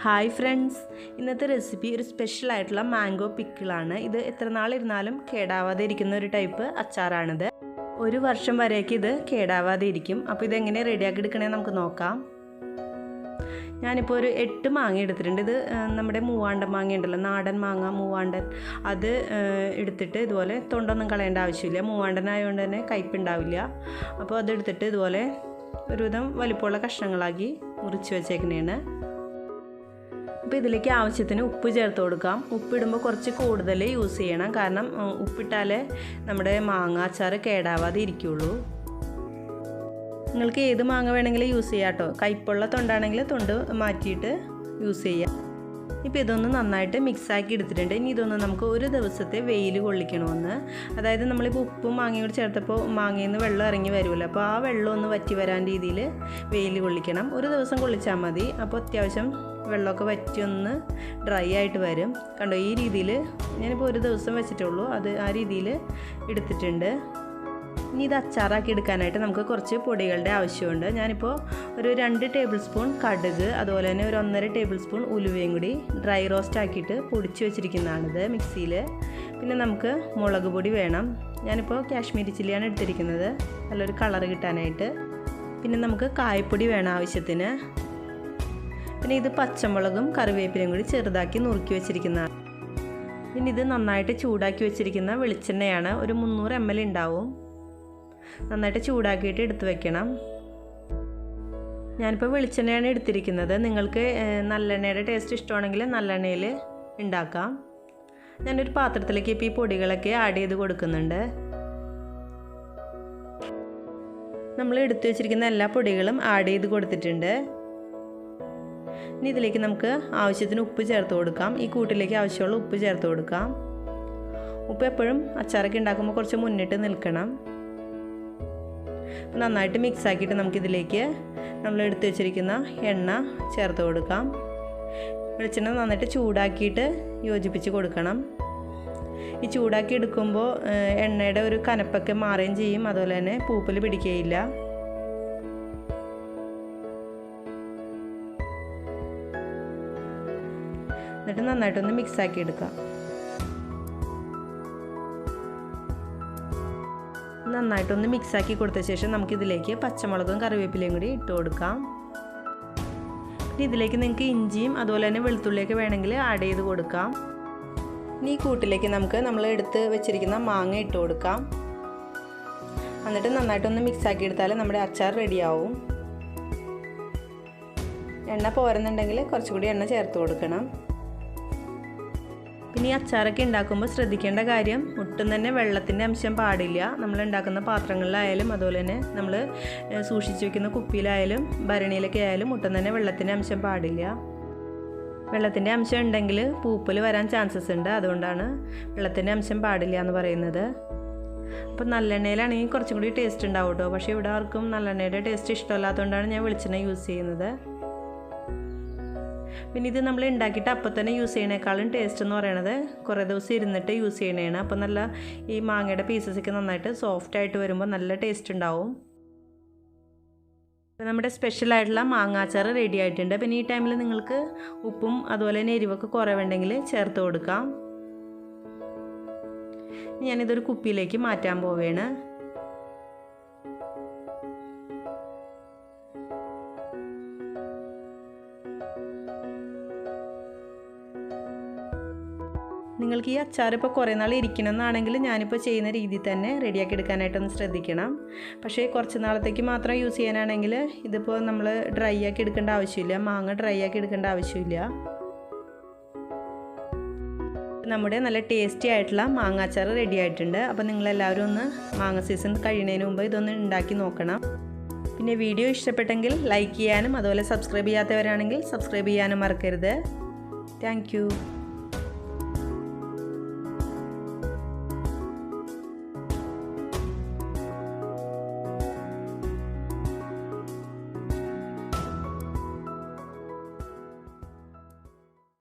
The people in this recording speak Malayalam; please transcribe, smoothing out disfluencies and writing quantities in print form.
ഹായ് ഫ്രണ്ട്സ്, ഇന്നത്തെ റെസിപ്പി ഒരു സ്പെഷ്യൽ ആയിട്ടുള്ള മാംഗോ പിക്കിളാണ്. ഇത് എത്ര നാളിരുന്നാലും കേടാവാതെ ഇരിക്കുന്ന ഒരു ടൈപ്പ് അച്ചാറാണിത്. ഒരു വർഷം വരേക്ക് ഇത് കേടാവാതെ ഇരിക്കും. അപ്പോൾ ഇതെങ്ങനെ റെഡിയാക്കി എടുക്കണേ നമുക്ക് നോക്കാം. ഞാനിപ്പോൾ ഒരു 8 മാങ്ങ എടുത്തിട്ടുണ്ട്. ഇത് നമ്മുടെ മൂവാണ്ടൻ മാങ്ങ ഉണ്ടല്ലോ, നാടൻ മാങ്ങ മൂവാണ്ടൻ, അത് എടുത്തിട്ട് ഇതുപോലെ തൊണ്ടൊന്നും കളയേണ്ട ആവശ്യമില്ല. മൂവാണ്ടനായതുകൊണ്ട് തന്നെ കയ്പുണ്ടാവില്ല. അപ്പോൾ അതെടുത്തിട്ട് ഇതുപോലെ ഒരുവിധം വലിപ്പമുള്ള കഷ്ണങ്ങളാക്കി മുറിച്ച് വെച്ചേക്കുന്നതാണ്. അപ്പോൾ ഇതിലേക്ക് ആവശ്യത്തിന് ഉപ്പ് ചേർത്ത് കൊടുക്കാം. ഉപ്പിടുമ്പോൾ കുറച്ച് കൂടുതൽ യൂസ് ചെയ്യണം, കാരണം ഉപ്പിട്ടാലേ നമ്മുടെ മാങ്ങ അച്ചാർ കേടാവാതെ ഇരിക്കുള്ളൂ. നിങ്ങൾക്ക് ഏത് മാങ്ങ വേണമെങ്കിലും യൂസ് ചെയ്യാം കേട്ടോ. കയ്പുള്ള തൊണ്ടാണെങ്കിൽ തൊണ്ട് മാറ്റിയിട്ട് യൂസ് ചെയ്യാം. ഇപ്പോൾ ഇതൊന്ന് നന്നായിട്ട് മിക്സാക്കി എടുത്തിട്ടുണ്ട്. ഇനി ഇതൊന്ന് നമുക്ക് ഒരു ദിവസത്തെ വെയിൽ കൊള്ളിക്കണമെന്ന്. അതായത് നമ്മളിപ്പോൾ ഉപ്പും മാങ്ങയും കൂടി ചേർത്തപ്പോൾ മാങ്ങയിൽ നിന്ന് വെള്ളം ഇറങ്ങി വരുമല്ലോ, അപ്പോൾ ആ വെള്ളം ഒന്ന് വറ്റി വരാൻ രീതിയിൽ വെയിൽ കൊള്ളിക്കണം. ഒരു ദിവസം കൊള്ളിച്ചാൽ മതി. അപ്പോൾ അത്യാവശ്യം വെള്ളമൊക്കെ വറ്റി ഒന്ന് ഡ്രൈ ആയിട്ട് വരും. കണ്ടോ, ഈ രീതിയിൽ ഞാനിപ്പോൾ ഒരു ദിവസം വെച്ചിട്ടുള്ളൂ. അത് ആ രീതിയിൽ എടുത്തിട്ടുണ്ട്. ഇനി ഇത് അച്ചാറാക്കി എടുക്കാനായിട്ട് നമുക്ക് കുറച്ച് പൊടികളുടെ ആവശ്യമുണ്ട്. ഞാനിപ്പോൾ ഒരു 2 ടേബിൾ സ്പൂൺ കടുക്, അതുപോലെ തന്നെ ഒരു 1.5 ടേബിൾ സ്പൂൺ ഉലുവയും കൂടി ഡ്രൈ റോസ്റ്റ് ആക്കിയിട്ട് പൊടിച്ച് വെച്ചിരിക്കുന്നതാണിത് മിക്സിയിൽ. പിന്നെ നമുക്ക് മുളക് പൊടി വേണം. ഞാനിപ്പോൾ കാശ്മീരി ചില്ലിയാണ് എടുത്തിരിക്കുന്നത്, നല്ലൊരു കളർ കിട്ടാനായിട്ട്. പിന്നെ നമുക്ക് കായപ്പൊടി വേണം ആവശ്യത്തിന്. പിന്നെ ഇത് പച്ചമുളകും കറിവേപ്പിലയും കൂടി ചെറുതാക്കി നുറുക്കി വെച്ചിരിക്കുന്നതാണ്. പിന്നെ ഇത് നന്നായിട്ട് ചൂടാക്കി വെച്ചിരിക്കുന്ന വെളിച്ചെണ്ണയാണ്. ഒരു 300 ml ഉണ്ടാവും. നന്നായിട്ട് ചൂടാക്കിയിട്ട് എടുത്ത് വെക്കണം. ഞാനിപ്പോൾ വെളിച്ചെണ്ണയാണ് എടുത്തിരിക്കുന്നത്. നിങ്ങൾക്ക് നല്ലെണ്ണയുടെ ടേസ്റ്റ് ഇഷ്ടമാണെങ്കിൽ നല്ലെണ്ണയിൽ ഉണ്ടാക്കാം. ഞാനൊരു പാത്രത്തിലേക്ക് ഇപ്പോൾ ഈ പൊടികളൊക്കെ ആഡ് ചെയ്ത് കൊടുക്കുന്നുണ്ട്. നമ്മൾ എടുത്തു വെച്ചിരിക്കുന്ന എല്ലാ പൊടികളും ആഡ് ചെയ്ത് കൊടുത്തിട്ടുണ്ട്. ഇനി ഇതിലേക്ക് നമുക്ക് ആവശ്യത്തിന് ഉപ്പ് ചേർത്ത് കൊടുക്കാം. ഈ കൂട്ടിലേക്ക് ആവശ്യമുള്ള ഉപ്പ് ചേർത്ത് കൊടുക്കാം. ഉപ്പ് എപ്പോഴും അച്ചാറൊക്കെ ഉണ്ടാക്കുമ്പോൾ കുറച്ച് മുന്നിട്ട് നിൽക്കണം. നന്നായിട്ട് മിക്സ് ആക്കിയിട്ട് നമുക്കിതിലേക്ക് നമ്മൾ എടുത്ത് വെച്ചിരിക്കുന്ന എണ്ണ ചേർത്ത് കൊടുക്കാം. വെളിച്ചെണ്ണ നന്നായിട്ട് ചൂടാക്കിയിട്ട് യോജിപ്പിച്ച് കൊടുക്കണം. ഈ ചൂടാക്കി എടുക്കുമ്പോൾ എണ്ണയുടെ ഒരു കനപ്പൊക്കെ മാറുകയും ചെയ്യും, അതുപോലെ തന്നെ പൂപ്പൽ പിടിക്കുകയില്ല. എന്നിട്ട് നന്നായിട്ടൊന്ന് മിക്സ് ആക്കി എടുക്കാം. നന്നായിട്ടൊന്ന് മിക്സാക്കി കൊടുത്ത ശേഷം നമുക്കിതിലേക്ക് പച്ചമുളകും കറിവേപ്പിലയും കൂടി ഇട്ട് കൊടുക്കാം. ഇനി ഇതിലേക്ക് നിങ്ങൾക്ക് ഇഞ്ചിയും അതുപോലെ തന്നെ വെളുത്തുള്ളിയൊക്കെ വേണമെങ്കിൽ ആഡ് ചെയ്ത് കൊടുക്കാം. ഇനി ഈ കൂട്ടിലേക്ക് നമ്മൾ എടുത്ത് വെച്ചിരിക്കുന്ന മാങ്ങ ഇട്ട് കൊടുക്കാം. എന്നിട്ട് നന്നായിട്ടൊന്ന് മിക്സാക്കി എടുത്താൽ നമ്മുടെ അച്ചാർ റെഡിയാവും. എണ്ണ പോരുന്നുണ്ടെങ്കിൽ കുറച്ചുകൂടി എണ്ണ ചേർത്ത് കൊടുക്കണം. പിന്നെ ഈ അച്ചാറൊക്കെ ഉണ്ടാക്കുമ്പോൾ ശ്രദ്ധിക്കേണ്ട കാര്യം, ഒട്ടും തന്നെ വെള്ളത്തിൻ്റെ അംശം പാടില്ല. നമ്മൾ ഉണ്ടാക്കുന്ന പാത്രങ്ങളിലായാലും അതുപോലെ തന്നെ നമ്മൾ സൂക്ഷിച്ച് വയ്ക്കുന്ന കുപ്പിയിലായാലും ഭരണിയിലൊക്കെ ആയാലും ഒട്ടും തന്നെ വെള്ളത്തിൻ്റെ അംശം പാടില്ല. വെള്ളത്തിൻ്റെ അംശം ഉണ്ടെങ്കിൽ പൂപ്പൽ വരാൻ ചാൻസസ് ഉണ്ട്. അതുകൊണ്ടാണ് വെള്ളത്തിൻ്റെ അംശം പാടില്ല എന്ന് പറയുന്നത്. അപ്പോൾ നല്ലെണ്ണയിലാണെങ്കിൽ കുറച്ചും കൂടി ടേസ്റ്റ് ഉണ്ടാവും കേട്ടോ. പക്ഷേ ഇവിടെ ആർക്കും നല്ലെണ്ണയുടെ ടേസ്റ്റ് ഇഷ്ടമല്ലാത്തതുകൊണ്ടാണ് ഞാൻ വെളിച്ചെണ്ണ യൂസ് ചെയ്യുന്നത്. പിന്നെ ഇത് നമ്മൾ ഉണ്ടാക്കിയിട്ട് അപ്പം തന്നെ യൂസ് ചെയ്യണേക്കാളും ടേസ്റ്റ് എന്ന് പറയുന്നത് കുറേ ദിവസം ഇരുന്നിട്ട് യൂസ് ചെയ്യണതാണ്. അപ്പോൾ നല്ല ഈ മാങ്ങയുടെ പീസസൊക്കെ നന്നായിട്ട് സോഫ്റ്റായിട്ട് വരുമ്പോൾ നല്ല ടേസ്റ്റ് ഉണ്ടാവും. നമ്മുടെ സ്പെഷ്യലായിട്ടുള്ള മാങ്ങാച്ചാർ റെഡി ആയിട്ടുണ്ട്. പിന്നെ ഈ ടൈമിൽ നിങ്ങൾക്ക് ഉപ്പും അതുപോലെ തന്നെ എരിവൊക്കെ കുറവുണ്ടെങ്കിൽ ചേർത്ത് കൊടുക്കാം. ഞാനിതൊരു കുപ്പിയിലേക്ക് മാറ്റാൻ പോവുകയാണ്. നിങ്ങൾക്ക് ഈ അച്ചാർ ഇപ്പോൾ കുറേ നാൾ ഇരിക്കണമെന്നാണെങ്കിൽ ഞാനിപ്പോൾ ചെയ്യുന്ന രീതിയിൽ തന്നെ റെഡിയാക്കി എടുക്കാനായിട്ടൊന്ന് ശ്രദ്ധിക്കണം. പക്ഷേ കുറച്ച് നാളത്തേക്ക് മാത്രം യൂസ് ചെയ്യാനാണെങ്കിൽ ഇതിപ്പോൾ നമ്മൾ ഡ്രൈ ആക്കി എടുക്കേണ്ട ആവശ്യമില്ല. മാങ്ങ ഡ്രൈ ആക്കി എടുക്കേണ്ട ആവശ്യമില്ല. നമ്മുടെ നല്ല ടേസ്റ്റി ആയിട്ടുള്ള മാങ്ങ അച്ചാർ റെഡി ആയിട്ടുണ്ട്. അപ്പോൾ നിങ്ങളെല്ലാവരും ഒന്ന് മാങ്ങ സീസൺ കഴിയുന്നതിന് മുമ്പ് ഇതൊന്ന് ഉണ്ടാക്കി നോക്കണം. പിന്നെ വീഡിയോ ഇഷ്ടപ്പെട്ടെങ്കിൽ ലൈക്ക് ചെയ്യാനും അതുപോലെ സബ്സ്ക്രൈബ് ചെയ്യാത്തവരാണെങ്കിൽ സബ്സ്ക്രൈബ് ചെയ്യാനും മറക്കരുത്. താങ്ക്